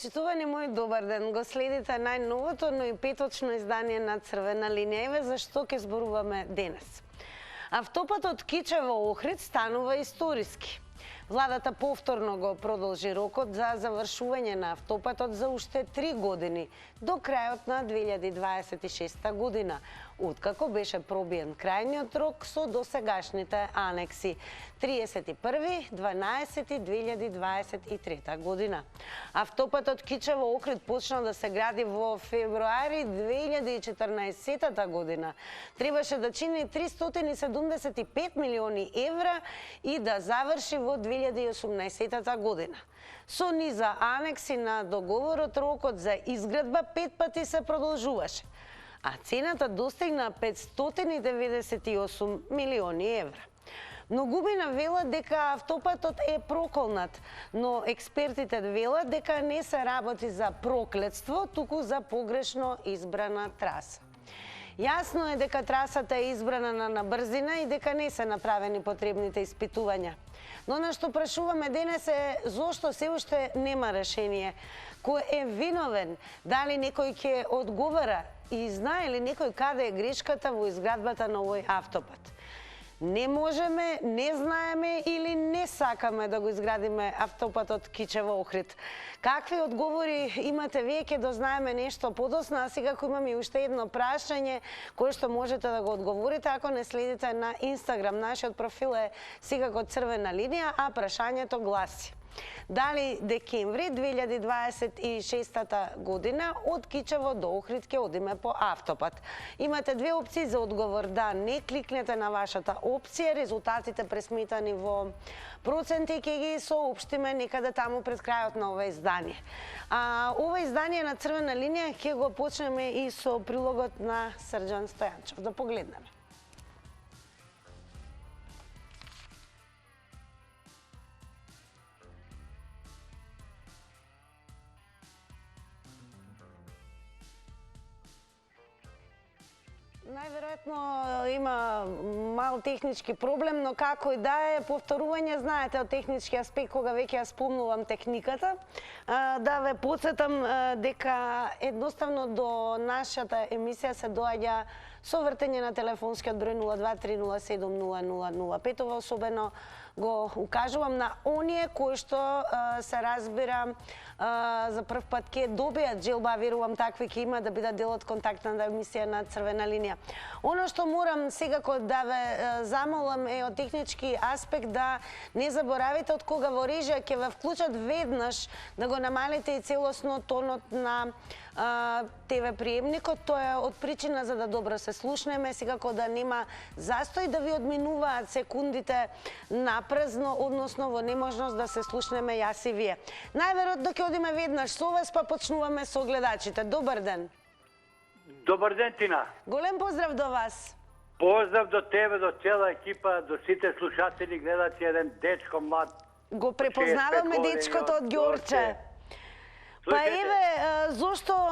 Почитувани мој, добар ден. Го следите најновото, но и петочно издание на Црвена линија. Еве зашто ќе зборуваме денес. Автопатот Кичево-Охрид станува историски. Владата повторно го продолжи рокот за завршување на автопатот за уште 3 години, до крајот на 2026 година, откако беше пробиен крајниот рок со досегашните анекси 31.12.2023 година. Автопатот Кичево-Охрид почна да се гради во февруари 2014 година. Требаше да чини 375 милиони евра и да заврши во 2018 година. Со низа анекси на договорот, рокот за изградба 5 пати се продолжуваше, а цената достигна 598 милиони евра. Многумина велат дека автопатот е проколнат, но експертите велат дека не се работи за проклетство, туку за погрешно избрана траса. Јасно е дека трасата е избрана на брзина и дека не се направени потребните испитувања. Но на што прашуваме денес е зошто се уште нема решение. Кој е виновен? Дали некој ќе одговара? И знае ли некој каде е грешката во изградбата на овој автопат? Не можеме, не знаеме или не сакаме да го изградиме автопатот Кичево-Охрид. Какви одговори имате вие, ќе дознаеме нешто подоцна, а сега имаме уште едно прашање кое што можете да го одговорите ако не следите на Инстаграм. Нашиот профил е секако Црвена линија, а прашањето гласи: дали декември 2026 година од Кичево до Охрид ќе одиме по автопат? Имате две опции за одговор. Да, не кликнете на вашата опција, резултатите пресметани во проценти ќе ги соопштиме некаде таму пред крајот на ова издание. Ова издание на Црвена линија ќе го почнеме и со прилогот на Срđan Стојанчев. Да погледнеме. Најверојатно има мал технички проблем, но како и да е, повторување, знаете, од технички аспект, кога веќе ја спомнувам техниката, да ве подсетам дека едноставно до нашата емисија се доаѓа со вртење на телефонскиот број 023070005. Ова особено го укажувам на оние кои што се разбира за прв пат ќе добијат желба, верувам такви ќе има да бидат дел од контактната емисија на Црвена линија. Оно што морам секако да ве замолам е од технички аспект да не заборавите од кога во режија ќе ве вклучат веднаш да го намалите и целосно тонот на ТВ приемникот. Тоа е од причина за да добро се слушнеме, секако да нема застој да ви одминуваат секундите напразно, односно во неможност да се слушнеме јас и вие. Најверојатно ќе одиме веднаш со вас, па почнуваме со гледачите. Добар ден. Добар ден, Тина. Голем поздрав до вас. Поздрав до тебе, до цела екипа, до сите слушатели, гледачи, еден дечко млад. Го препознаваме дечкото од Ѓорче. Па еве, зошто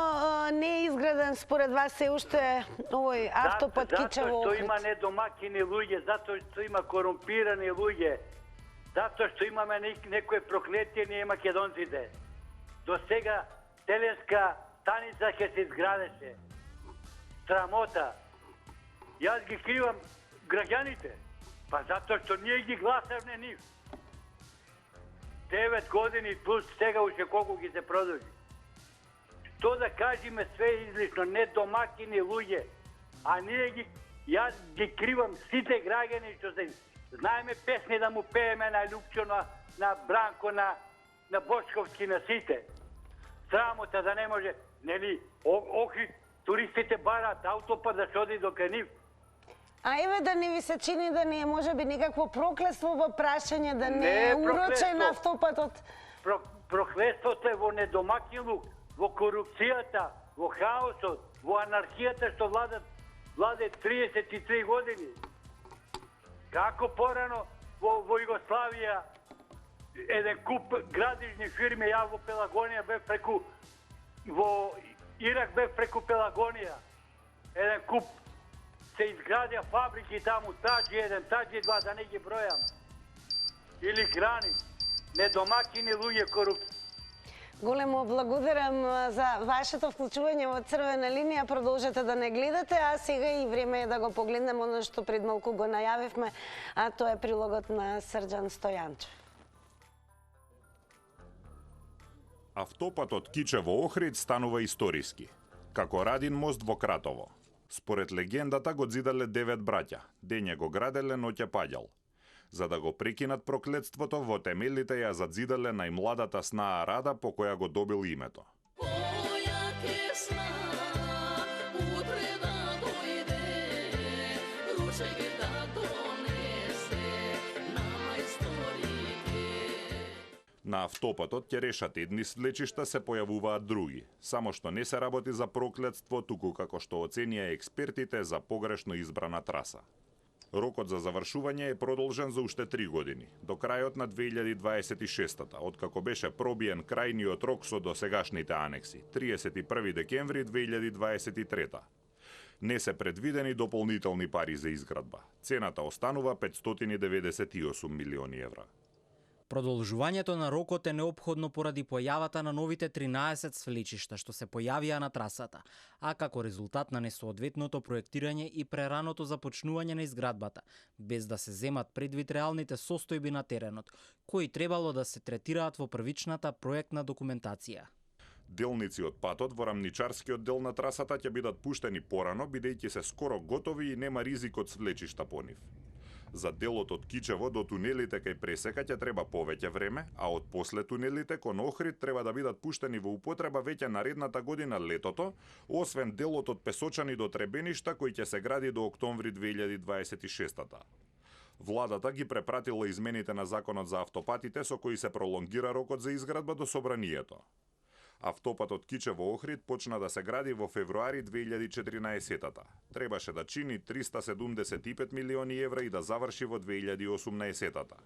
не е изграден според вас се уште овој автопат Кичево-Охрид? Затоа што има недомакини луѓе, затоа што има корумпирани луѓе, затоа што имаме некое проклетие ние македонците. До сега теленска станица ќе се изградеше. Срамота. Јас ги кривам граѓаните, па затоа што ние ги гласавме нив. 9 години плюс сега уште колку ги се продолжи. Што да кажеме, све излишно, недомакини луѓе, а јас ги кривам сите граѓани што се знаеме песни да му пееме на Лјупчо, на Бранко, на Бошковски, на сите. Срамота да не може, нели, Охрид, туристите барат автопат да се оди до кај нив. А еве да не ви се чини да не е можеби некакво проклество во прашање, да не е урочен автопатот? Проклеството е во недомакнилук, во корупцијата, во хаосот, во анархијата што владе 33 години. Како порано во Југославија еден куп градижни фирми, ја во Пелагонија бев преку, во Ирак бев преку Пелагонија, еден куп се изградија фабрики таму, Таджи 1, Таджи 2, да не ги бројам. Или грани, недомакини луѓе, корупција. Големо благодарам за вашето вклучување во Црвена линија. Продолжете да не гледате, а сега и време е да го погледнеме оно што пред малку го најавивме, а тоа е прилогот на Срđan Стојанчев. Автопатот Кичево-Охрид станува историски, како Радин мост во Кратово. Според легендата го зидале 9 браќа, дење го граделе, ноќе паѓал. За да го прекинат проклетството, во темелите ја задзидале најмладата снаа Рада, по која го добил името. На автопатот ќе решат едни свлечишта, се појавуваат други. Само што не се работи за проклетство, туку како што оценија експертите за погрешно избрана траса. Рокот за завршување е продолжен за уште 3 години, до крајот на 2026-та, откако беше пробиен крајниот рок со досегашните анекси, 31 декември 2023-та. Не се предвидени дополнителни пари за изградба. Цената останува 598 милиони евра. Продолжувањето на рокот е неопходно поради појавата на новите 13 свлечишта што се појавија на трасата, а како резултат на несоодветното проектирање и прераното започнување на изградбата, без да се земат предвид реалните состојби на теренот, кои требало да се третираат во првичната проектна документација. Делници од патот во рамничарскиот дел на трасата ќе бидат пуштени порано, бидејќи се скоро готови и нема ризик од свлечишта по нив. За делот од Кичево до тунелите кај пресека ќе треба повеќе време, а од после тунелите кон Охрид треба да бидат пуштени во употреба веќе наредната година летото, освен делот од Песочани до Требеништа кој ќе се гради до октомври 2026-та. Владата ги препратила измените на законот за автопатите со кои се пролонгира рокот за изградба до собранието. Автопатот Кичево-Охрид почна да се гради во февруари 2014-та. Требаше да чини 375 милиони евра и да заврши во 2018-та.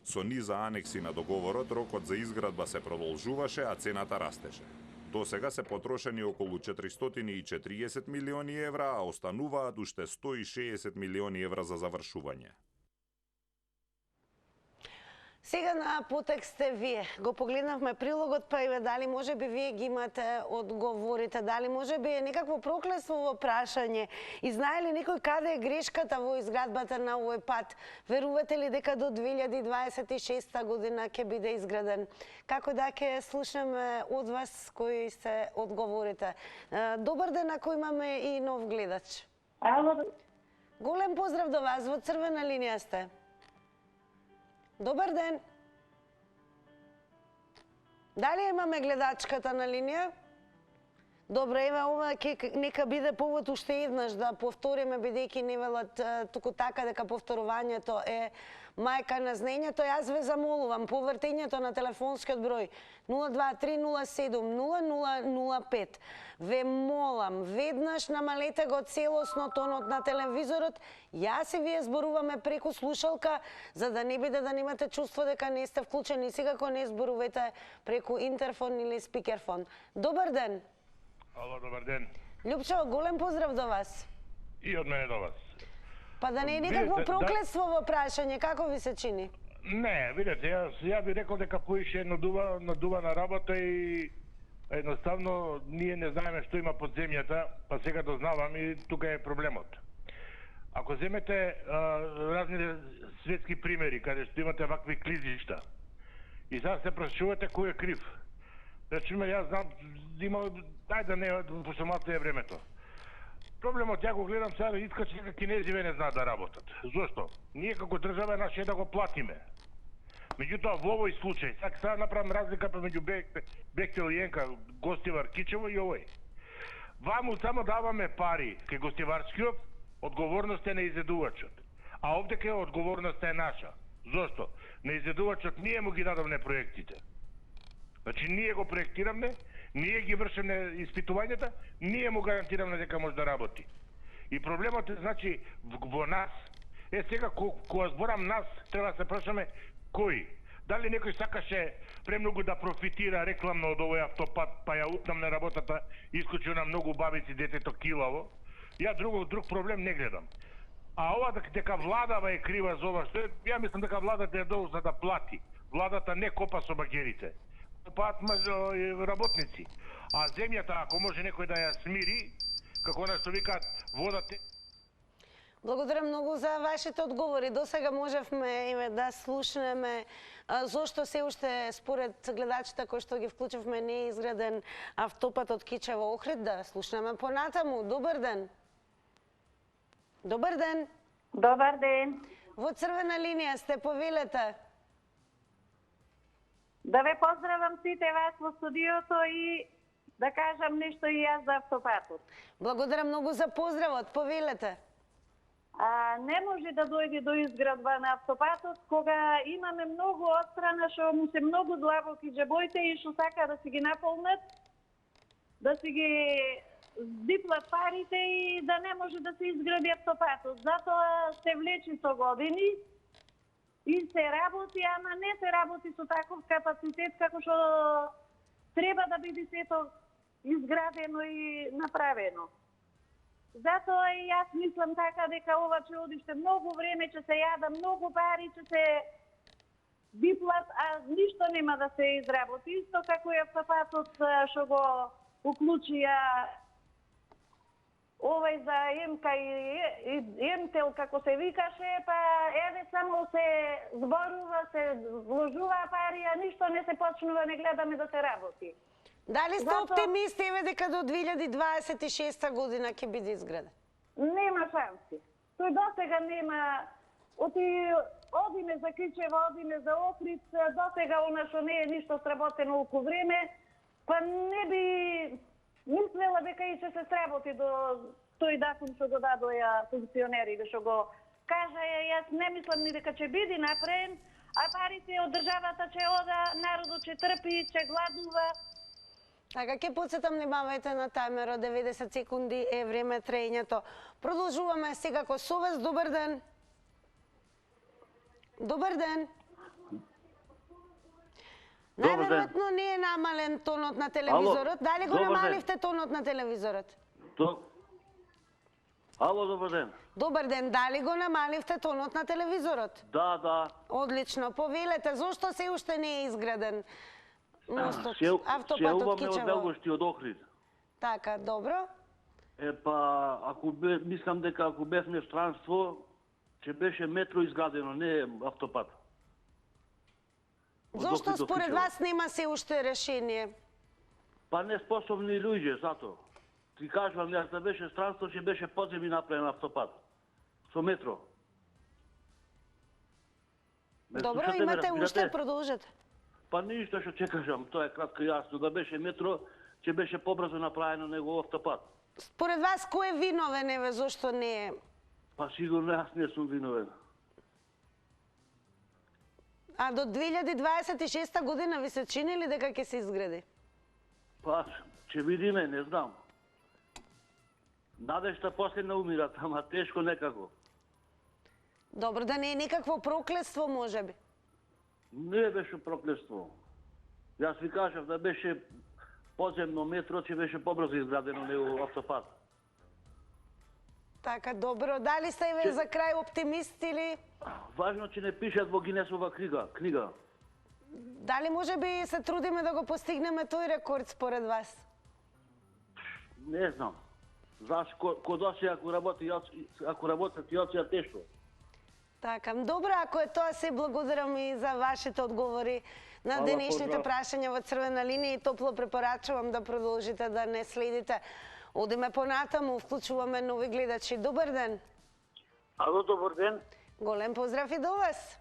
Со низа анекси на договорот, рокот за изградба се продолжуваше, а цената растеше. До сега се потрошени околу 440 милиони евра, а остануваат уште 160 милиони евра за завршување. Сега на потек сте вие. Го погледнавме прилогот, па и дали може би вие ги имате одговорите, дали може би е некакво проклетство во прашање и знае ли некој каде е грешката во изградбата на овој пат? Верувате ли дека до 2026 година ќе биде изграден? Како да ќе слушаме од вас кои се одговорите? Добар ден, ако имаме и нов гледач. Ало. Голем поздрав до вас, во Црвена линија сте. Добар ден. Дали имаме гледачката на линија? Добре, ева ова нека биде повод уште еднаш да повториме, бидејќи не велат туку така дека повторувањето е мајка на знаењето. Јас ве замолувам по вртењето на телефонскиот број 023070005. Ве молам, веднаш намалете го целосно тонот на телевизорот. Јас и вие зборуваме преку слушалка, за да не биде да немате чувство дека не сте вклучени. Секако не зборувате преку интерфон или спикерфон. Добар ден. Ало, добар ден. Љупчо, голем поздрав до вас. И од мене до вас. Па да не е никакво проклетство во прашање, како ви се чини? Не, видете, ја би рекол дека поише надувана работа и едноставно ние не знаеме што има под земјата, па сега дознавам и тука е проблемот. Ако земете разни светски примери, каде што имате вакви клизишта, и сега се прашувате кој е крив. Речеме, јас знам, има, ајде не, пошто малку е времето. Проблемот, ја го гледам сега, искачи дека кинезиве не знаат да работат. Зошто? Ние како држава наше да го платиме. Меѓутоа, во овој случај, сега направам разлика меѓу Бехтел и Енка, Гостивар Кичево и овој. Ваму само даваме пари кај Гостиварскиот, одговорноста е на изедувачот. А овде кај одговорноста е наша. Зошто? На изедувачот ние му ги дадовме проектите. Значи, ние го проектиравме, ние ги вршиме испитувањата, ние му гарантиравме дека може да работи. И проблемот е, значи, во нас. Сега, кога зборам нас, треба да се прашаме кој. Дали некој сакаше премногу да профитира рекламно од овој автопат, па ја утнам на работата, искочи на многу бабици детето килаво. Ја друг проблем не гледам. А ова дека владава е крива за ова, што ја мислам дека владата е должна да плати. Владата не копа со багерите. работници. А земјата, ако може некој да ја смири, како она што викаат, водата... Благодарам многу за вашите одговори. До сега можевме да слушнеме зошто се уште според гледачите кои што ги вклучивме не е изграден автопат од Кичево Охрид. Да слушнеме понатаму. Добар ден. Добар ден. Добар ден. Во црвена линија сте, повелете. Да ве поздравам сите вас во студиото и да кажам нешто и јас за автопатот. Благодарам многу за поздравот. Повелете. Не може да дојде до изградба на автопатот кога имаме многу отстрана што му се многу длабоки џебоите и што сака да си ги наполнат, да си ги здиплат парите и да не може да се изгради автопатот. Затоа се влечи со години и се работи, ама не се работи со таков капацитет како што треба да биде сето изградено и направено. Затоа и јас мислам така дека ова ќе оди уште многу време, ќе се јада многу пари, ќе се диплат, а ништо нема да се изработи. Исто како и автопатот што го уклучија овај за МК и МТЛ како се викаше, па еве само се зборува, се вложува пари, а ништо не се почнува, не гледаме да се работи. Дали сте оптимисти еве дека до 2026 година ќе биде изграден? Нема шанси. Тој досега нема. Одиме за Кичево, одиме за Охрид, досега она што не е ништо сработено околу време, па не би мислела дека и ќе се сработи до тој датум што го дадоја функционерите, што го кажа, јас не мислам ни дека ќе биде направен, а парите од државата ќе ода, народот ќе трпи, ќе гладува. Така, ќе подсетам, внимавајте на таймерот, 90 секунди е време траењето. Продолжуваме секако со вас. Добар ден. Добар ден. Најверојатно не е намален тонот на телевизорот. Дали го намаливте тонот на телевизорот? Ало, добар ден. Добар ден, дали го намаливте тонот на телевизорот? Да. Одлично, повелете, зошто се уште не е изграден мостот, автопатот од Кичево? Белгошти, од Охрид. Така, добро. Мислам дека ако бевме странство, ќе беше метро изградено, не автопат. Зошто според вас нема се уште решение? Па неспособни луѓе, затоа. Ти кажувам, јас да беше странство, ќе беше подземни направен автопат. Со метро. Добро, имате уште, продолжете. Па ништо што ќе кажам, тоа е кратко јасно. Да беше метро, ќе беше побрзо направено него автопат. Според вас, кој е виновен, еве, зошто не е? Па сигурно јас не сум виновен. А до 2026 година ви се чини ли дека ќе се изгради? Па, ќе видиме, не знам. Надежта последна умират, ама тешко некако. Добро, да не е никакво проклетство, можеби? Не беше проклетство. Јас ви кажав да беше подземно метро, ќе беше побрзо изградено него автопат. Така, добро. Дали сте еве за крај оптимист или? Важно че не пишат во Гинесова книга. Дали можеби се трудиме да го постигнеме тој рекорд според вас? Не знам. Зашто код оси ако работат и оција тешко. Така, добро, ако е тоа, се благодарам и за вашите одговори на денешните прашања во црвена линија и топло препорачувам да продолжите да не следите. Одиме понатаму, вклучуваме нови гледачи. Добар ден. Ало, добар ден. Голем поздрав и до вас.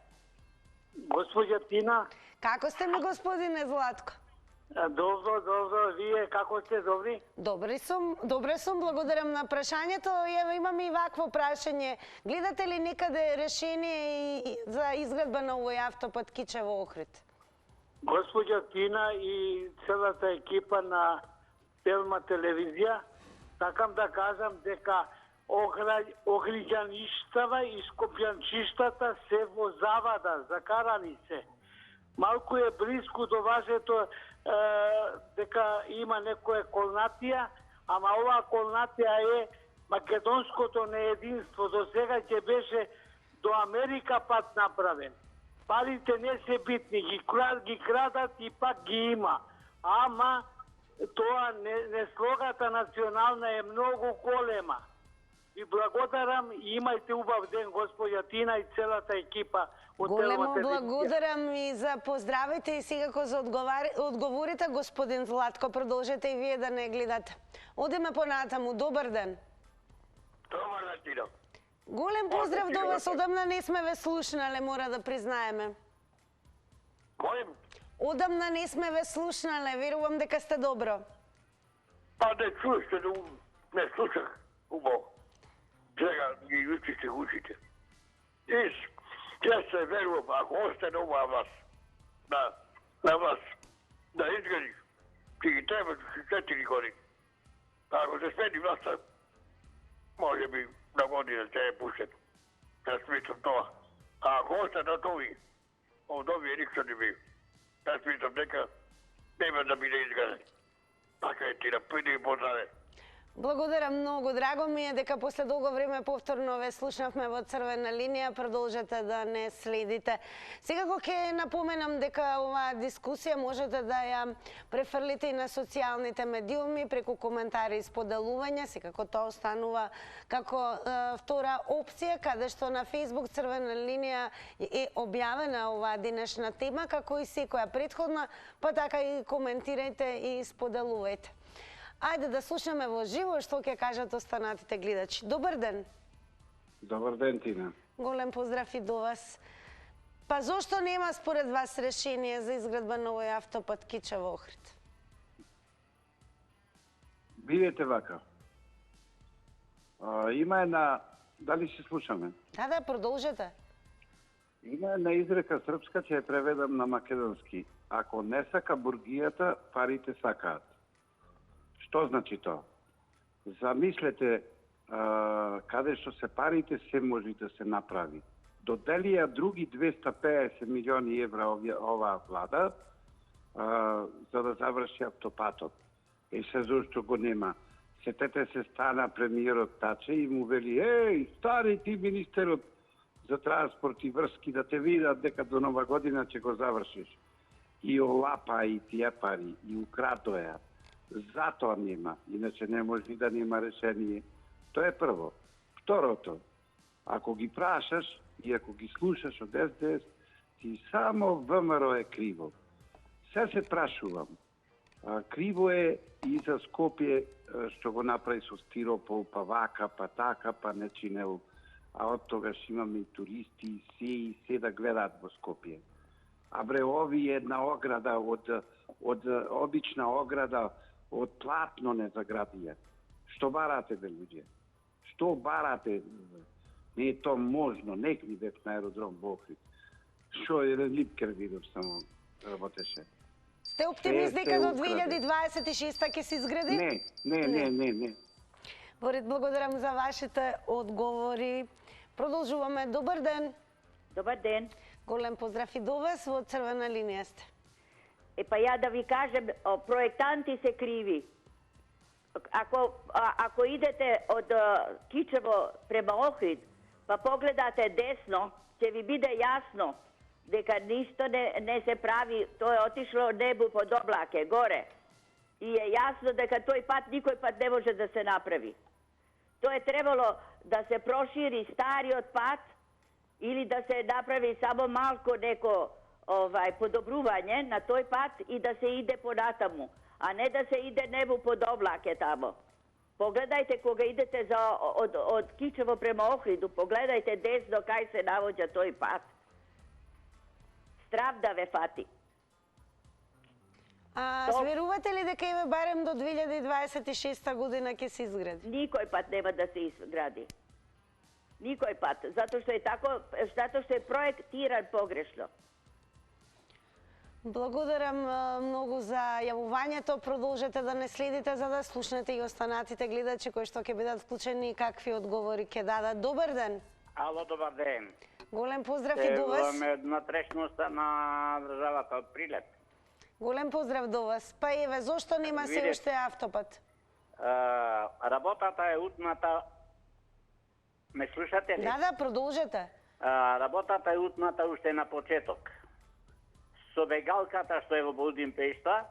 Госпоѓа Тина. Како сте ми, господине Златко? Добро, вие како сте, добри? Добре сум, благодарам на прашањето. Ево имаме и вакво прашање. Гледате ли некаде решение за изградба на овој автопат Кичево Охрид? Госпоѓа Тина и целата екипа на Телма телевизија, сакам да кажам дека Охриѓаништава и Скопјанчиштата се во завада, закарани се. Малку е близко до важето дека има некоја колнатија, ама оваа колнатија е македонското неединство. До сега ќе беше до Америка пат направен. парите не се битни, ги крадат и пак ги има. Ама тоа неслогата национална е многу голема. Ви благодарам и имајте убав ден, господја Тина и целата екипа од Големо телевизија. благодарам и за поздравите и секако за одговорите, господин Златко. Продолжете и вие да не гледате. Одиме понатаму. Добар ден. Добар ден, Тина. Голем поздрав до вас. Одамна не сме ве слушнале, мора да признаеме. Молим? Одамна не сме ве слушнале. Верувам дека сте добро. Па не чуеште, не слушах. Убаво. Сега ги учите ушите. И ја се верувам, ако остане оваа власт, на власт, да изгради, ќе ги треба 4 години. Ако се смени власта, може би на година ќе е пуштен. Јас мислам тоа. А ако остане од овие никто не би. Јас мислам дека нема да биде изграден. Така е, Тина, пиди и поздраве. Благодарам многу. Драго ми е дека после долго време повторно ве слушнавме во Црвена линија. Продолжете да не следите. Секако ќе напоменам дека оваа дискусија можете да ја префрлите и на социјалните медиуми преку коментари и споделувања. Секако тоа останува како втора опција, каде што на Facebook Црвена линија е објавена оваа денешна тема, како и секоја претходна, па така и коментирајте и споделувајте. Ајде да слушаме во живо што ќе кажат останатите гледачи. Добар ден. Добар ден, Тина. Голем поздрав и до вас. Па зошто нема според вас решение за изградба на овој автопат Кичево-Охрид? Бидете вака. Има една... Дали се слушаме? Да, продолжете. Има една изрека српска, ќе ја преведам на македонски. Ако не сака бургијата, парите сакаат. Што значи тоа? Замислете каде што се парите, се може да се направи. Доделија други 250 милиони евра оваа влада за да заврши автопатот. И се зашто го нема. Сетете се стана премиерот Таче и му вели: "Еј, стари ти министерот за транспорт и врски да те видат дека до нова година ќе го завршиш." И олапа и тие пари и украдоја. Затоа нема, иначе не може да нема решение. Тоа е прво. Второто, ако ги прашаш и ако ги слушаш од СДС, ти само ВМРО е криво. Се прашувам. Криво е и за Скопје што го направи со стиропол, па вака, па така, па не чинел. А од тогаш имаме и туристи, и се да гледаат во Скопје. А бре, ови една ограда од обична ограда од платно не заградија. Што барате, бе, луѓе? Што барате? Не е то можно. Нек ми бев на аеродром во Охрид. Што еден липкер видов само работеше. Сте оптимист дека до 2026 ќе се изгради? Не. Борит, благодарам за вашите одговори. Продолжуваме. Добар ден. Добар ден. Голем поздрав и до вас, во Црвена линија сте. Па ја да ви кажем, проектанти се криви. Ако идете од Кичево према Охрид, па погледате десно, ќе ви биде јасно дека ништо не се прави, тоа е отишло небу под облаке, горе. И е јасно дека тој пат, никој пат не може да се направи. Тоа е требало да се прошири стариот пат или да се направи само малко неко подобрување на тој пат и да се иде понатаму, а не да се иде небу под облаке тамо. Погледајте кога идете од Кичево према Охриду, погледајте десно кај се навоѓа тој пат. Страв да ве фати. Верувате ли дека еве барем до 2026 година ќе се изгради? Никој пат нема да се изгради. Никој пат, затоа што е тако, затоа што е проектиран погрешно. Благодарам многу за јавувањето. Продолжете да не следите за да слушнете и останатите гледачи кои што ќе бидат вклучени и какви одговори ќе дадат. Добар ден. Ало, добар ден. Голем поздрав и до вас. Се внатрешноста на државата од Прилеп. Голем поздрав до вас. Па еве, зошто нема се уште автопат? Работата е утната. Ме слушате ли? Да, продолжете. Работата е утната уште на почеток. Со бегалката што е во Будимпешта,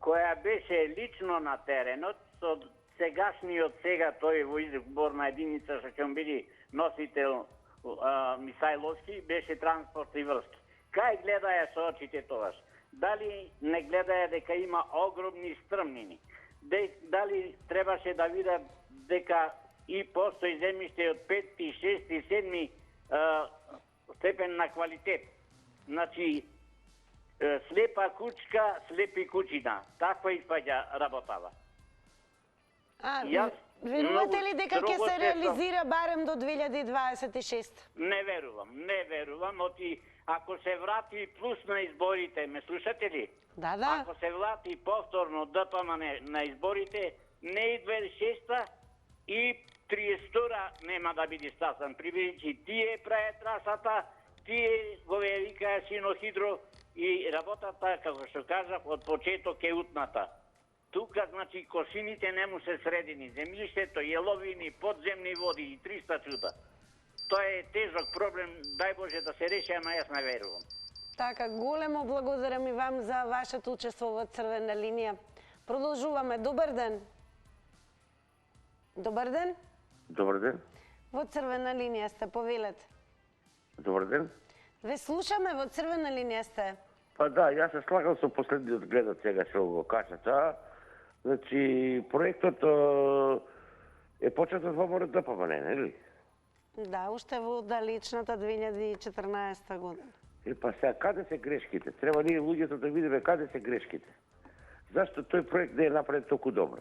која беше лично на теренот, со сегашниот сега тој во изборна единица што ќе биде носител Мисајловски, беше транспорт и врски. Кај гледаја со очите тогаш? Дали не гледаја дека има огромни стрмнини? Дали требаше да видат дека и постои земјиште од 5, 6, 7 степен на квалитет? Значи, слепа кучка, слепи кучина. Таква испаѓа работава. Верувате ли дека ќе се реализира барем до 2026? Не верувам. Ако се врати плюс на изборите, ме слушате ли? Да. Ако се врати повторно ДПМН на изборите, не и 26-та и 30-та нема да биде стасан. Прибиричи тие прајат трасата, тие го викаја Синохидро и работата, како што кажав, од почеток е утната. Тука, значи, кошините не му се средени. Земјиштето, јеловини, подземни води и 300 чуда. Тоа е тежок проблем, дај Боже да се реши, ама јас не верувам. Така, големо благодарам и вам за вашето учество во Црвена линија. Продолжуваме. Добар ден. Добар ден. Добар ден. Во Црвена линија сте, повелете. Добар ден. Ве слушаме, во Црвена линија сте. Па да, јас се слагам со последниот гледат сега што го кажата. Значи, проектот е почетот во морот ДПМН, нели? Да, уште во далечната 2014 година. Па сега, каде се грешките? Треба ние луѓето да видиме каде се грешките. Зашто тој проект не е направен толку добро?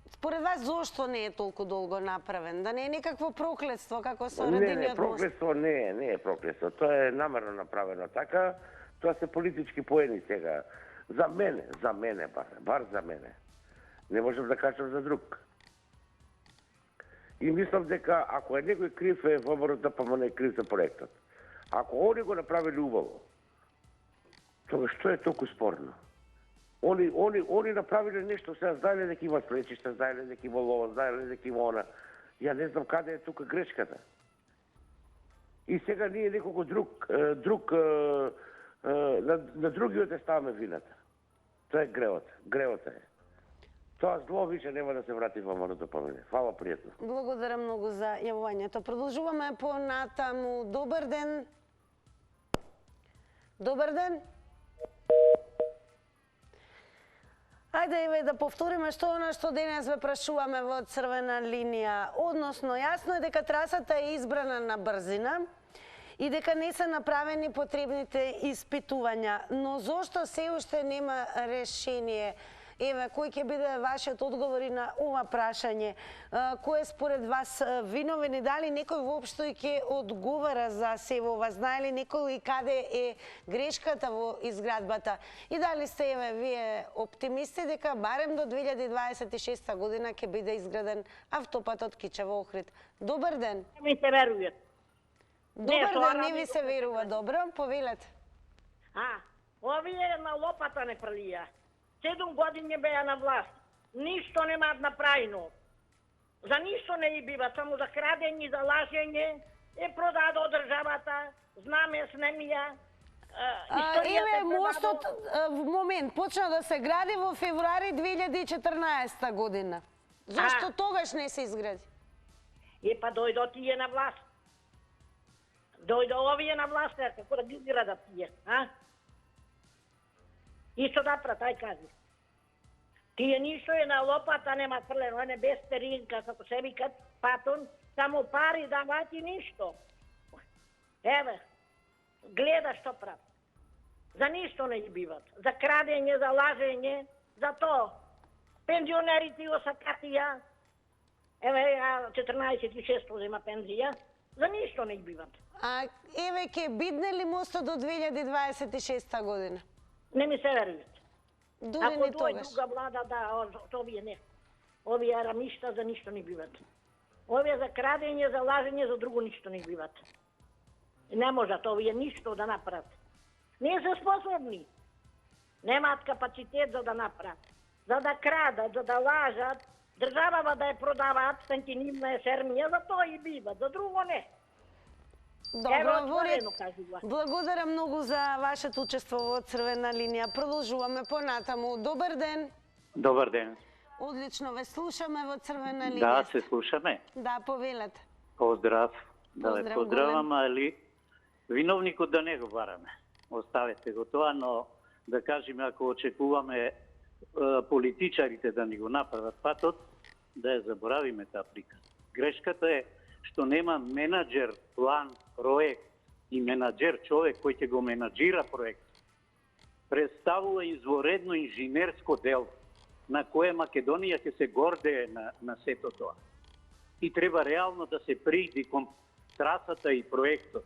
Според вас, зошто не е толку долго направен? Да не е никакво проклетство, како со Радиниот мост? Не, проклетство не е проклетство. Тоа е намерно направено така. Тоа се политички поени сега. За мене, бар за мене. Не можем да кажем за друг. И мислам дека ако е некој крив е ВМРО ДПМН крив за проектот. Ако они го направили убаво, тоа што е толку спорно? Они направиле нешто, сега знаеле дека има слечишта, знаеле дека има лова, знаеле дека има она. Ја не знам каде е тука грешката. И сега ние некој друг на другиот е ставаме вината. Тоа е гревот е. Тоа зло више нема да се врати во морото помене. Фала, пријатно. Благодарам многу за јавувањето. Продолжуваме понатаму. Добар ден. Добар ден. Ајде, еве да повториме што она што денес ве прашуваме во Црвена линија. Односно, јасно е дека трасата е избрана на брзина и дека не се направени потребните испитувања. Но зошто се уште нема решение? Еве, кој ќе биде вашиот одговор и на ова прашање? Кој е според вас виновен и дали некој воопшто и ќе одговара за се ова? Знае ли некој и каде е грешката во изградбата? И дали сте, еве, вие оптимисти дека барем до 2026 година ќе биде изграден автопатот Кичево-Охрид? Добар ден. Ми се верујат. Добар ден, не ви се верува. Добро, повелете. Овие на лопата не пралија. 7 години беа на власт. Ништо немаат направено. За ништо не и бива, само за крадење, за лажење, продадо државата, знаме снемија. Еве, мостот, момент, почна да се гради во февруари 2014 година. Зошто тогаш не се изгради? Па дојдо тие на власт. Дојдо овие на власт, како да ги изградат тие, И што направат, ај кажи. Тие ништо е на лопата, нема фрлено, не без перинка, како се викат, патон, само пари дават и ништо. Еве, гледа што прават. За ништо не ги биват. За крадење, за лажење, за то. Пензионерите осакатија, еве, 14,6 зема пензија, за ништо не ги биват. Еве, ке бидне ли мостот до 2026 година? Не ми се веруват. Дури не тогаш. Ако дојде друга влада, да, овие не. Овие рамишта за ништо не биват. Овие за крадење, за лажење, за друго ништо не биват. Не можат овие ништо да направат. Не се способни. Немаат капацитет за да направат. За да крадат, за да лажат, државава да ја продаваат, станки нивна е фермија, за тоа и бива, за друго не. Добро, благодарам многу за вашето учество во Црвена линија. Продолжуваме понатаму. Добар ден. Добар ден. Одлично ве слушаме во Црвена линија. Да, се слушаме. Да, повелете. Поздрав. Да ве Поздрав, поздравам, али виновникот да не го бараме. Оставете го тоа, но да кажеме, ако очекуваме политичарите да ни го направат патот, да ја заборавиме таа приказ. Грешката е што нема менаџер, план, проект и менаџер, човек кој ќе го менаџира проект. Представува изворедно инженерско дело на кое Македонија ќе се гордее на сето тоа. И треба реално да се приди кон трасата и проектот.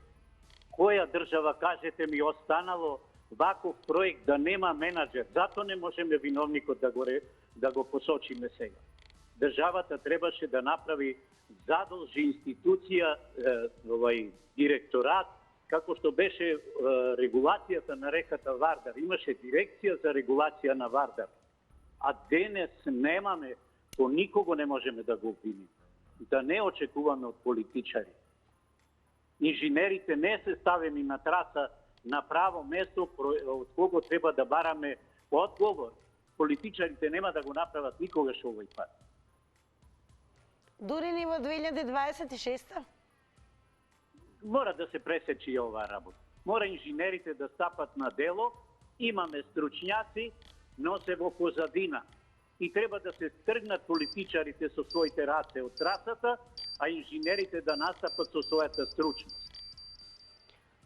Која држава, кажете ми, останало ваков проект да нема менаџер? Зато не можеме виновникот да го посочиме сега. Државата требаше да направи, задолжи институција, директорат, како што беше регулацијата на реката Вардар. Имаше дирекција за регулација на Вардар. А денес немаме, по никого не можеме да го обвиним. Да не очекуваме од политичари. Инженерите не се ставени на траса на право место од кого треба да бараме одговор. Политичарите нема да го направат никогаш овој пат. Дури ни во 2026-та? Мора да се пресечи оваа работа. Мора инженерите да стапат на дело, имаме стручњаци, но се во позадина. И треба да се стргнат политичарите со своите раце од трасата, а инженерите да настапат со својата стручност.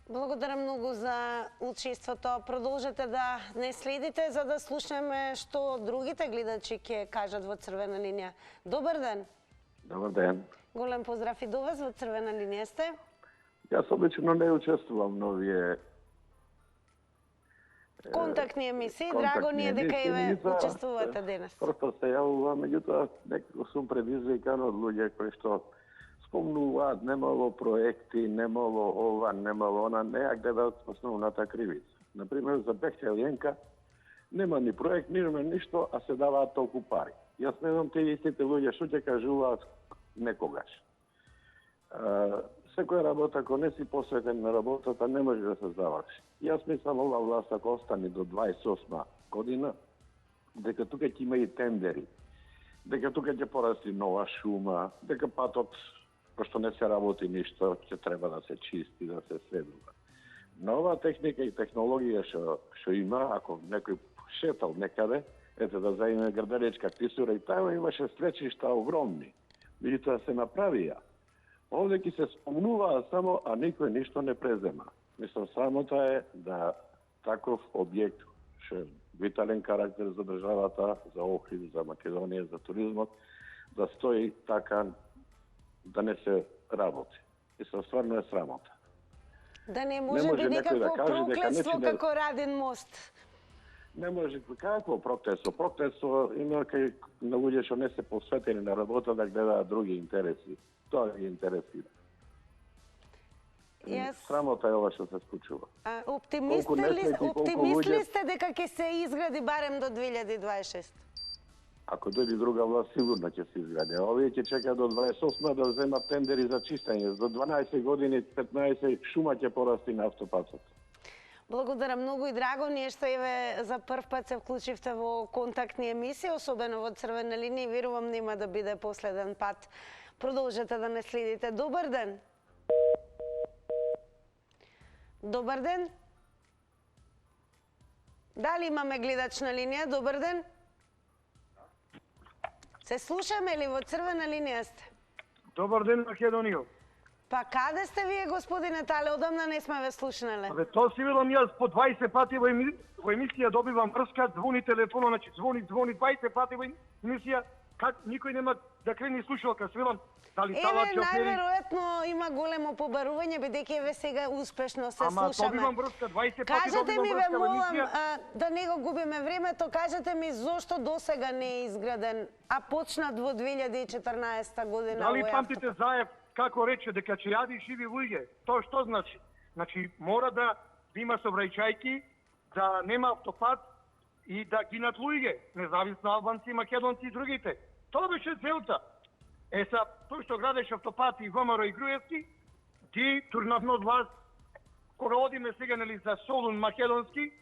Благодарам многу за учеството. Продолжете да не следите за да слушнеме што другите гледачи ќе кажат во Црвена линија. Добар ден. Добар ден. Голем поздрав и до вас, во Црвена линија сте. Јас обично не учествувам на овие контактни емисии. Драго ни е дека и ве учествувате денес. Просто се јавувам, меѓутоа некако сум предизвикан од луѓе кои што спомнуваат немало проекти, немало ова, немало она, не ја гледаат основната кривица. Например, за Бехтел Јенка нема ни проект, нема ништо, а се даваат толку пари. Јас не знам тие истите луѓе што ќе кажуваат некогаш. Секоја работа, ако не си посветен на работата, не може да се заврши. Јас мислам ова власт, ако остане до 28 година, дека тука ќе има и тендери, дека тука ќе порасти нова шума, дека патот, пошто не се работи ништо, ќе треба да се чисти, да се следува. Нова техника и технологија што има, ако некој шетал некаде, ете да заиме Грбелечка клисура и тамо имаше слечишта огромни. Меѓутоа се направија. Овде ќе се спомнуваа само, а никој ништо не презема. Мислам, срамота е да таков објект, што е витален карактер за државата, за Охрид, за Македонија, за туризмот, да стои така, да не се работи. Мислам, стварно е срамота. Да не може би некакво проклетство како Радин мост. Не може, какво проклетство? Проклетство има кај на луѓе што не се посветени на работа да гледаат други интереси. Тоа ги интересира. Срамота е ова што се случува. Оптимист ли сте дека ќе се изгради барем до 2026? Ако дојде друга власт, сигурно ќе се изгради. А овие ќе чекаат до 28 да земат тендери за чистење. За 12 години, 15 шума ќе порасти на автопатот. Благодарам многу и драго ни е што еве за прв пат се вклучивте во контактни емисии, особено во Црвена линија, и верувам нема да биде последен пат. Продолжете да не следите. Добар ден. Добар ден. Дали имаме гледач на линија? Добар ден. Се слушаме ли во Црвена линија сте? Добар ден, Македонија. Па каде сте вие, господине Тале? Одамна не сме ве слушнале. Абе, тоа си велам јас по 20 пати во емисија добивам врска, звони телефона, значи звони 20 пати во емисија, никој нема да крени слушалка, свелам. Најверојатно има големо побарување, бидејќи еве сега успешно се слушаме. Ама добивам врска, 20 пати кажете ми, ве молам, да не го губиме времето, кажете ми зошто досега не е изграден, а почнат во 2014 година. Дали памтите Заев како рече дека ќе јади живи луѓе? Тоа што значи? Значи мора да има сообраќајки, да нема автопат и да гинат луѓе, независно албанци, македонци и другите. Тоа беше целта. Са, тој што градеше автопати и ВМРО и Груевски, ти турнавме од вас, кога одиме сега за Солун македонски,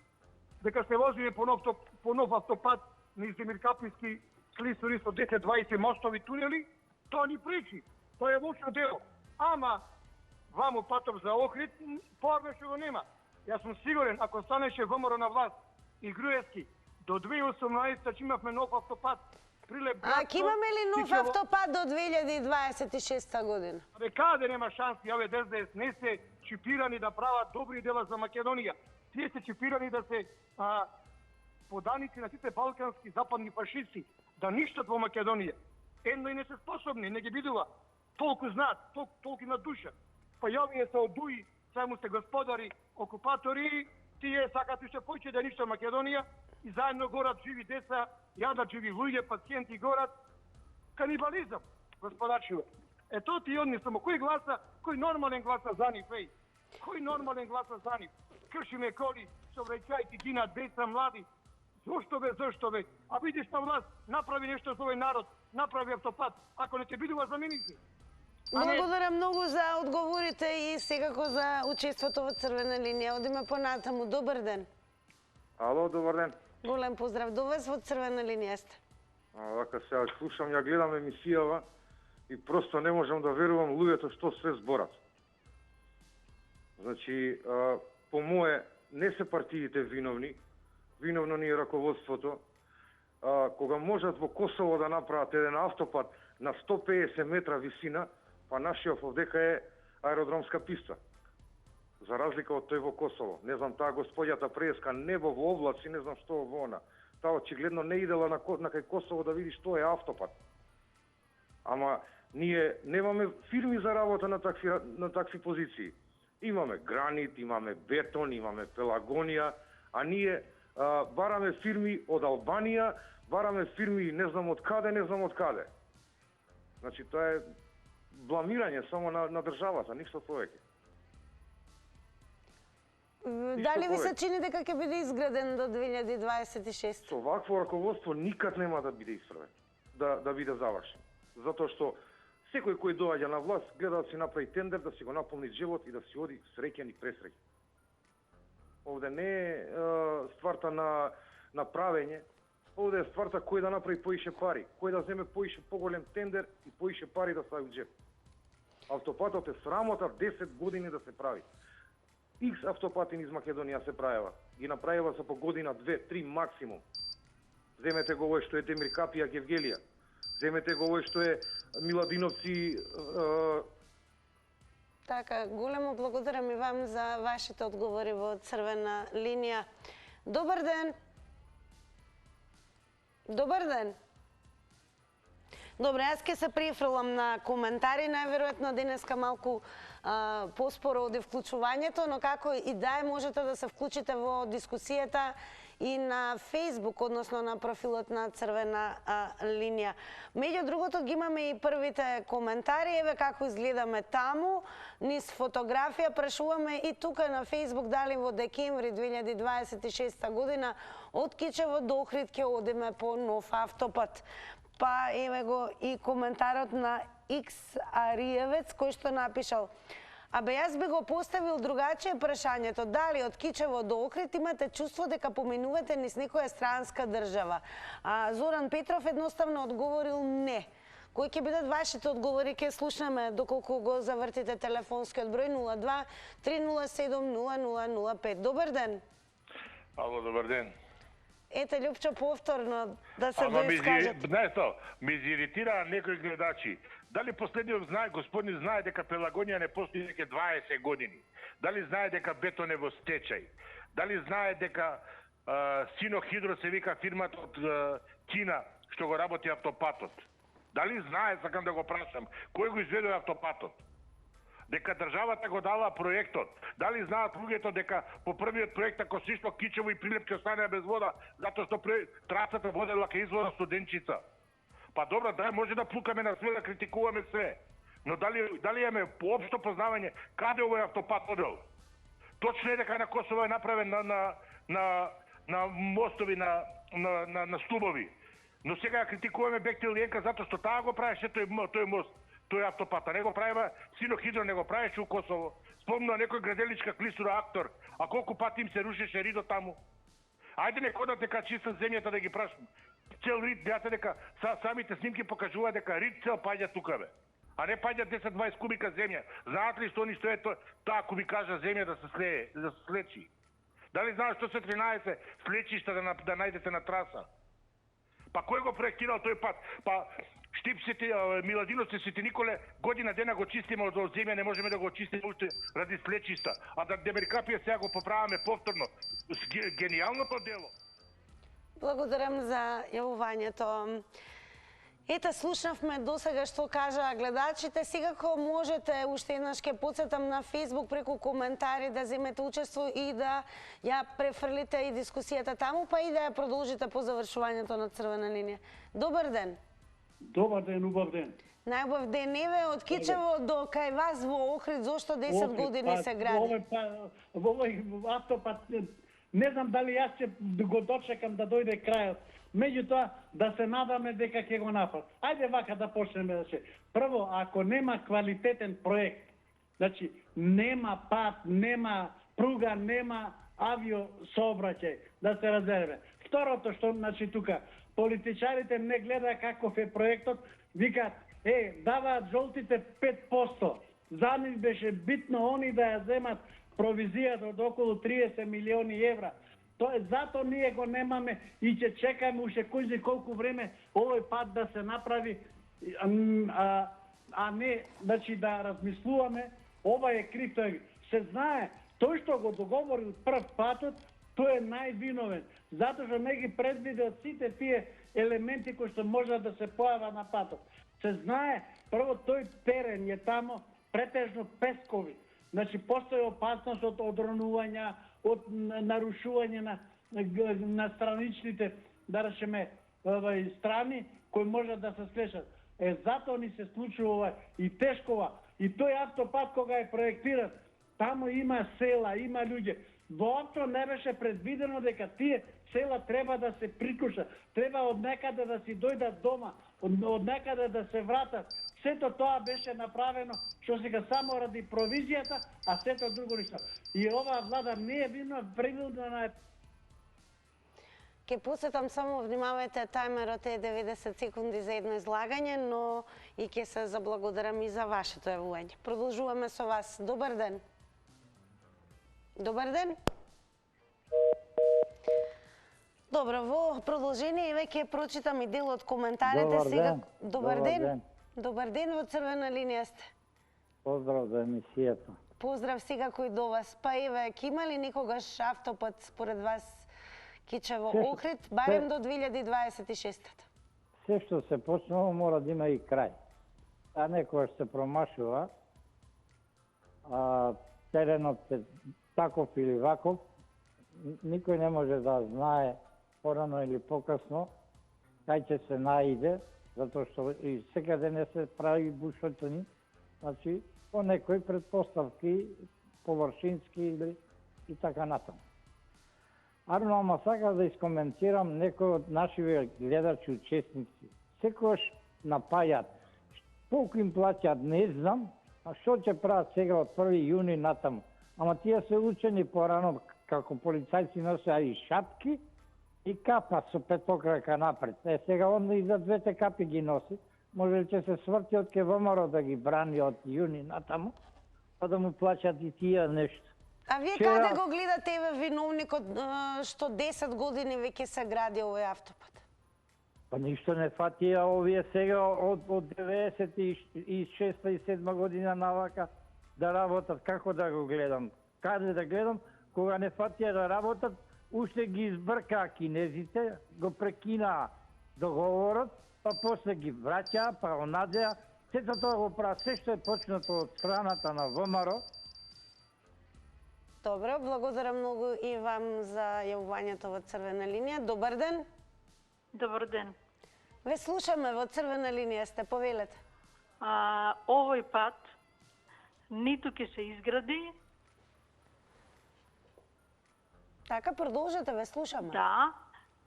дека се возиме по нов автопат низ Демир Капински, Клисури со 10-20 мостови тунели, тоа ни пречи. Тоа е лошо дело. Ама, вамо патов за Охрид, поарме што го нема. Јас сум сигурен, ако станеше ВМРО на власт и Груевски, до 2018 ќе имавме нов автопат. Ке имаме ли нов автопат до 2026 година? Абе, каде нема шанси, ове ДСДС не се чипирани да прават добри дела за Македонија. Тие се чипирани да се поданици на сите балкански западни фашисти, да ништат во Македонија. Едно и не се способни, не ги бидува. Толку знаат, толку на душа. Па и овие се одуи, само се господари, окупатори, тие сакат уште поќе да ништат Македонија и заедно горат живи деца, јадат живи луѓе, пациенти горат. Канибализам, господарчиве. Ето ти одни само кој гласа, кој нормален гласа за нив, еј? Кој нормален гласа за нив? Кршиме коли, совреќајки гинат деца, млади. Зошто бе? А видиш на власт, направи нешто за овој народ, направи автопат, ако не ќе бидува за министри. Благодарам многу за одговорите и секако за учеството во Црвена линија. Одиме понатаму. Добар ден. Ало, добар ден. Голем поздрав до вас, во Црвена линија сте. Вака сега слушам, ја гледам емисијава и просто не можам да верувам луѓето што све зборат. Значи, по мое, не се партиите виновни, виновно ни е раководството. Кога можат во Косово да направат еден автопат на 150 метра висина, па нашиот овдека е аеродромска писта. За разлика од тој во Косово. Не знам, таа господјата преска небо во облаци, не знам што во она. Таа очигледно не идела на кај Косово да види што е автопат. Ама ние немаме фирми за работа на такви позиции. Имаме гранит, имаме бетон, имаме пелагонија, а ние бараме фирми од Албанија, бараме фирми не знам од каде. Значи, тоа е бламирање само на државата, ништо повеќе. Дали ви се чини дека ќе биде изграден до 2026? Со вакво раководство никад нема да биде исправен, да биде завршен. Затоа што секој кој доаѓа на власт гледа да си направи тендер, да си го наполни живот и да си оди среќен и пресреќен. Овде не е стварта на правење, овде е стварта кој да направи поише пари, кој да земе поише поголем тендер и поише пари да стави в джеп. Автопатот е срамота 10 години да се прави. Икс автопати низ Македонија се правева. Ги направива се по година, 2-3 максимум. Земете го овој што е Демир Капија Гевгелија. Земете го овој што е Миладиновци. Така, големо благодарам и вам за вашите одговори во Црвена линија. Добар ден. Добар ден. Добре, јас ќе се префрлам на коментари, најверојатно денеска малку поспоро оди вклучувањето, но како и да е, можете да се вклучите во дискусијата и на Facebook, односно на профилот на Црвена линија. Меѓу другото, ги имаме и првите коментари, еве како изгледаме таму, низ фотографија, прашуваме и тука на Facebook дали во декември 2026 година од Кичево до Охрид ќе одиме по нов автопат. Па еве го и коментарот на X Ариевец кој што напишал: абе јас би го поставил другачие прашањето, дали од Кичево до Охрид имате чувство дека поминувате низ некоја странска држава? Зоран Петров едноставно одговорил не. Кои ќе бидат вашите одговори, ќе слушнеме доколку го завртите телефонскиот број 02 307 0005. Добар ден. Ало, добар ден. Ете, Љупчо, повторно да се доискажат. Не, ме изиритира некои гледачи. Дали последниот господин знае дека пелагонија не постои веќе 20 години? Дали знае дека бетон е во стечај? Дали знае дека Синохидро се вика фирмата од Кина што го работи автопатот? Дали знае, сакам да го прашам, кој го изведува автопатот? Дека државата го дава проектот. Дали знаат луѓето дека по првиот проект ако се ишло Кичево и Прилеп ќе остане без вода, затоа што трасата водела ке извора Студенчица? Па добро, дај може да плукаме на све, да критикуваме све. Но дали имаме поопшто познавање каде овој автопат одел? Точно е дека на Косово е направен на мостови, на стубови. Но сега критикуваме Бехтел Ленка затоа што таа го правеше тој мост, тој автопат, а не го правиме Синохидро, не го правеше у Косово. Спомна некој граделичка клисура актор, а колку пати им се рушеше ридо таму. Ајде не ходат дека чиста земјата да ги прашам. Цел рид, гледате дека самите снимки покажуваат дека рид цел паѓа тука бе. А не паѓа 10-20 кубика земја. Знаат ли што они стои таа кубикажа земја да се слечи? Дали знаат што се 13 слечишта да најдете на траса? Па кој го проектирал тој пат? Па Штипсите, Миладиновци, Свети Николе, година дена го чистиме од земја, не можеме да го чистиме уште ради слечиста. А да Демеркапија сега го поправаме повторно. Гениалното дело. Благодарам за јавувањето. Ете, слушнавме досега што кажаа гледачите. Секако можете, уште еднаш ке потсетам на Facebook преку коментари да земете учество и да ја префрлите и дискусијата таму, па и да ја продолжите по завршувањето на Црвена линија. Добар ден. Добар ден, убав ден. Најубав ден, Еве, од Кичево до кај вас во Охрид, зошто 10 години се гради? Овој автопат, не знам дали јас ќе го дочекам да дојде крајот. Меѓутоа, да се надаме дека ќе го направи. Ајде вака да почнеме да се. Прво, ако нема квалитетен проект, значи нема пат, нема пруга, нема авиосообраќај, да се разбереме. Второто што, значи тука, политичарите не гледа каков е проектот, викаат, даваат жолтите 5%. За нив беше битно они да ја земат провизијата од околу 30 милиони евра. Затоа ние го немаме и ќе чекаме уште кој колку време овој пат да се направи, а не, значи да размислуваме, ова е крив, тој се знае, тој што го договорил прв патот, тој е највиновен, затоа што не ги предвидел сите тие елементи кои што можат да се појава на патот. Се знае, прво тој терен е тамо претежно пескови, значи постои опасност од одронувања, од нарушување на страничните, да речеме, страни кои можат да се слешат. Затоа ни се случува и тешкова. И тој автопат кога е проектиран, таму има села, има луѓе. Воопшто не беше предвидено дека тие села треба да се прикушат, треба од некаде да си дојдат дома, од некаде да се вратат. Сето тоа беше направено, што сега само ради провизијата, а сето друго ништо. И оваа влада не е принудена е. Ке посетам само, внимавајте, тајмерот е 90 секунди за едно излагање, но и ке се заблагодарам и за вашето јавување. Продолжуваме со вас. Добар ден. Добар ден. Добро, во продолжение веќе прочитам и дел од коментарите. Добар ден. Добар ден, во Црвена линија сте. Поздрав за емисијата. Поздрав секако и до вас. Па еве, ќе има ли некогаш автопат според вас Кичево Охрид, барем до 2026-та? Се што се почнало мора да има и крај. А некогаш се промашува, теренот е таков или ваков, никој не може да знае порано или покасно кај ќе се наиде, затоа што и секаде не се прави бушотини, значи по некои предпоставки површински или и така натаму. Ама сакам да искоментирам некои од нашиве гледачи учесници. Секојаш напајат. Колку им плаќаат, не знам, а што ќе прават сега од 1 јуни натаму. Ама тие се учени порано како полицајци носеа и шапки и капа со петокрака напред. Сега он и за двете капи ги носи. Може ли ќе се сврти од ке ВМРО да ги брани од јуни натаму, па да му плаќат и тие нешто. А вие каде го гледате еве виновникот што 10 години веќе се гради овој автопат? Па ништо не фатија овие сега од 96 и 7 година навака да работат. Како да го гледам? Каде да гледам? Кога не фатија да работат, уште ги избркаа кинезите, го прекинаа договорот, па после ги враќаа, па онадеа. Сето тоа го прават, се што е почнато од страната на ВМРО. Добро, благодарам многу и вам за јавувањето во Црвена линија. Добар ден. Добар ден. Ве слушаме, во Црвена линија сте, повелете. Овој пат ниту ќе се изгради. Така, продолжете, ве слушаме. Да,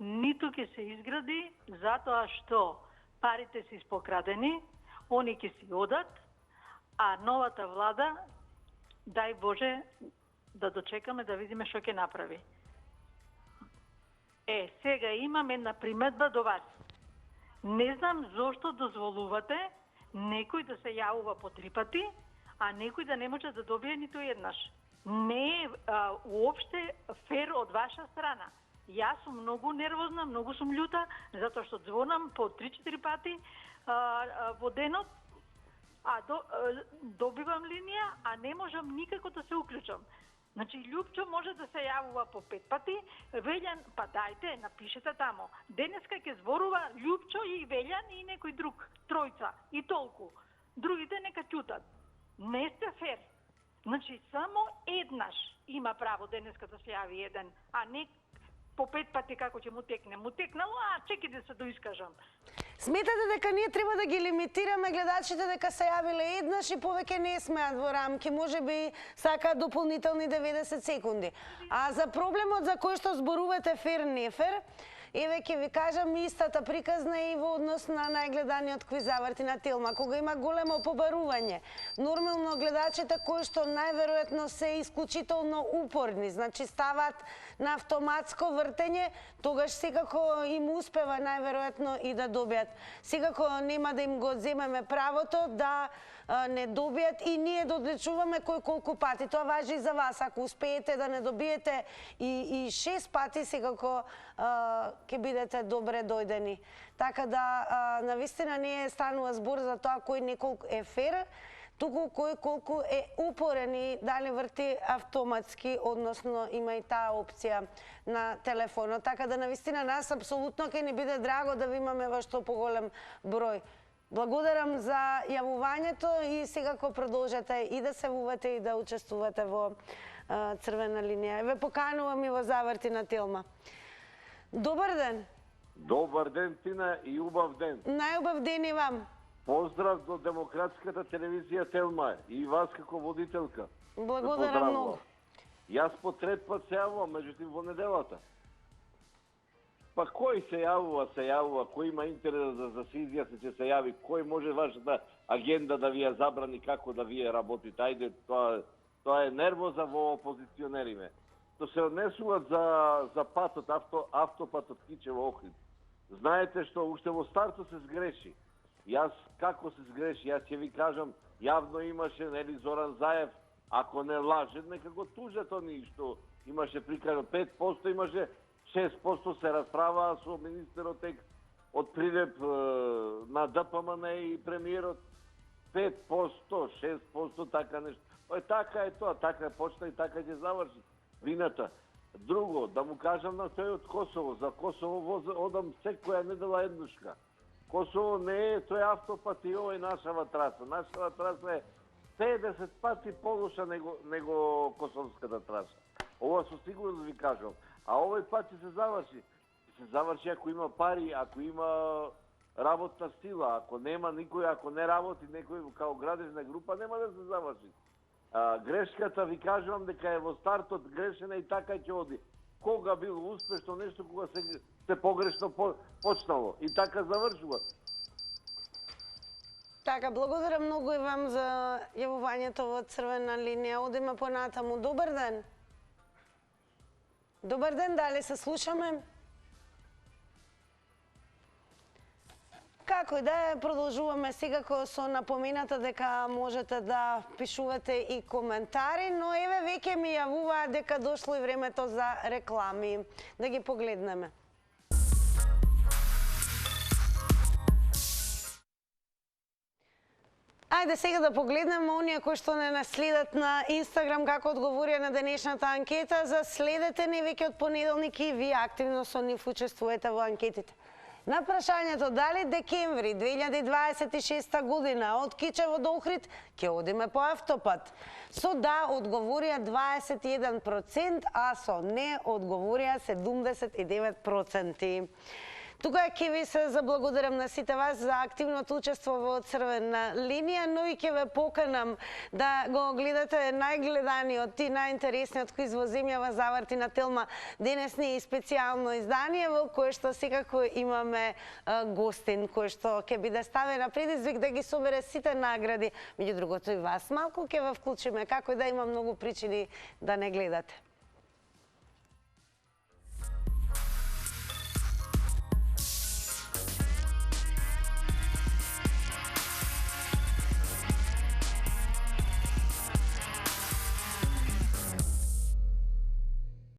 ниту ќе се изгради затоа што парите се испокрадени, они ќе си одат, а новата влада, дај Боже, да дочекаме да видиме што ќе направи. Сега имам една приметба до вас. Не знам зошто дозволувате некој да се јавува по 3 пати, а некој да не може да добие ниту еднаш. Не е уопште фер од ваша страна. Јас сум многу нервозна, многу сум љута, затоа што звонам по 3-4 пати во денот, а добивам линија, а не можам никако да се уклучам. Значи, Љупчо може да се јавува по 5 пати, Велјан, па дајте, напишете тамо. Денеска ќе зборува Љупчо и Велјан и некој друг, тројца, и толку. Другите нека ќутат. Не сте фер. Значи, само еднаш има право денеска да се јави еден, а не по 5 пати како ќе му текне. Му текнало, а чекай да се доискажам. Сметате дека ние треба да ги лимитираме гледачите дека се јавиле еднаш и повеќе не смеат во рамки, можеби сакаат дополнителни 90 секунди. А за проблемот за кој што зборувате фер-нефер, еве ќе ви кажам истата приказна и во однос на најгледаниот квиз Заврти на Телма, кога има големо побарување. Нормално гледачите кои што најверојатно се исклучително упорни, значи стават на автоматско вртење, тогаш секако им успева најверојатно и да добијат. Секако нема да им го земеме правото да не добијат и ние да одличуваме кој колку пати. Тоа важи и за вас. Ако успеете да не добиете и 6 пати, секако ќе бидете добре дојдени. Така да, навистина не е станува збор за тоа кој неколку е фер, туку кој колку е упорен и дали врти автоматски, односно има и таа опција на телефонот. Така да, навистина, нас апсолутно ќе ни биде драго да ви имаме во што поголем број. Благодарам за јавувањето и секако продолжете и да се вувате и да учествувате во Црвена линија. Ве поканувам и во Заврти на Телма. Добар ден. Добар ден, Тина, и убав ден. Најубав ден и вам. Поздрав до демократската телевизија Телма и вас како водителка. Благодарам многу. Јас по 3 пат се јавувам, меѓутоа во неделата. Па кој се јавува, кој има интерес за се изјасни, ќе се јави, кој може вашата агенда да ви ја забрани како да вие работите. Ајде, тоа е нервоза во опозиционериме. То се однесуваат за патот, автопатот Кичево Охрид. Знаете што уште во стартот се сгреши. Јас како се сгреши, јас ќе ви кажам, јавно имаше, нели, Зоран Заев, ако не лаже, нека го тужат они што имаше прикажано 5%, имаше 6% се расправаа со министерот од прилеп на ДПМН и премиерот. 5%, 6%, така нешто. Така е тоа, така почна и така ќе заврши вината. Друго, да му кажам на тој од Косово, за Косово одам секоја недела еднушка. Косово не е, тој автопат и овој нашава траса. Нашава траса е 50 пати полоша него косовската траса. Ова со сигурност ви кажам. А овој пат ќе се заврши. Ќе се заврши ако има пари, ако има работна сила, ако нема никој, ако не работи некој као градежна група, нема да се заврши. Грешката ви кажувам дека е во стартот грешена и така ќе оди. Кога било успешно нешто, кога се погрешно почнало и така завршува. Така, благодарам многу и вам за јавувањето во Црвена линија. Одиме понатаму. Добар ден. Добар ден, дали се слушаме? Како и да е, продолжуваме секако со напомената дека можете да пишувате и коментари, но еве веќе ми јавуваат дека дошло и времето за реклами. Да ги погледнеме. Ајде сега да погледнеме оние кои што не наследат на Инстаграм како одговорија на денешната анкета. За следете не веќе од понеделник и вие активно со нив учествувате во анкетите. На прашањето дали декември 2026 година од Кичево до Охрид ќе одиме по автопат. Со да одговорија 21%, а со не одговорија 79%. Тука ќе ви се заблагодарам на сите вас за активното учество во Црвена линија, но и ќе ве поканам да го гледате најгледаниот и најинтересниот квиз во земјава заврти на Телма. Денес ни е специјално издание во кое што секако имаме гостин кој што ќе биде ставен на предизвик да ги собере сите награди. Меѓу другото и вас малку ќе ве вклучиме, како и да има многу причини да не гледате.